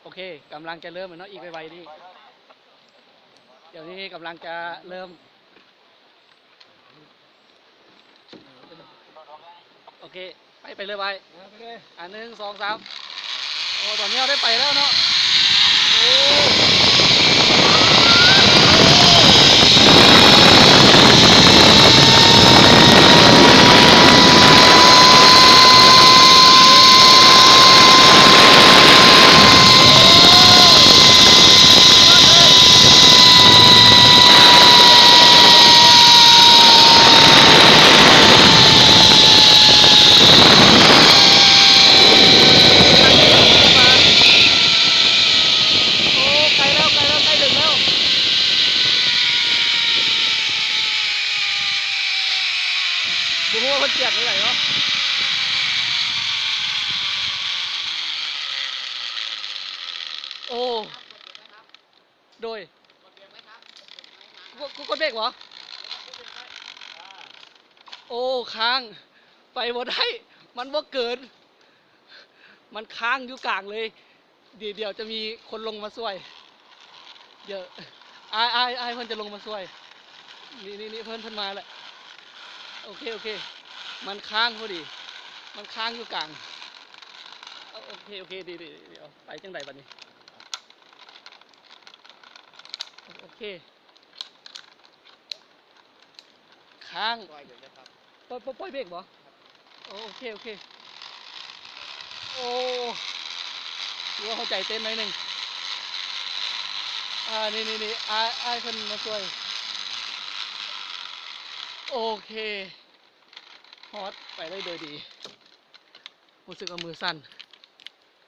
โอเคกำลังจะเริ่มเนาะอีกไวๆนี่เดี๋ยวนี้กำลังจะเริ่มโอเคไปเลยไปอันหนึ่งสองสามโอ้ตอนนี้เราได้ไปแล้วเนาะโอ้ใกล้แล้วใกล้แล้วใกล้ถึงแล้วดูว่ามันเจ็บไม่ไหวเนาะโอ้โดยกูกดเบรกเหรอโอ้ค้างไปบ่ได้มันบ่เกินมันค้างอยู่กลางเลยเดี๋ยวจะมีคนลงมาช่วยเดี๋ยวไอเพิ่นจะลงมาช่วยนี่เพิ่นมาแหละโอเคโอเคมันค้างพอดีมันค้างอยู่กลางโอเคดีเดี๋ยวไปจังใดบัดนี้โอเคค้างปล่อยเบรกบ่โอเคโอ้ดูว่าเข้าใจเต้นหน่อยหนึ่งนี่ไอเพิ่นมาช่วยโอเคฮอตไปได้โดยดีรู้สึกว่ามือสั่น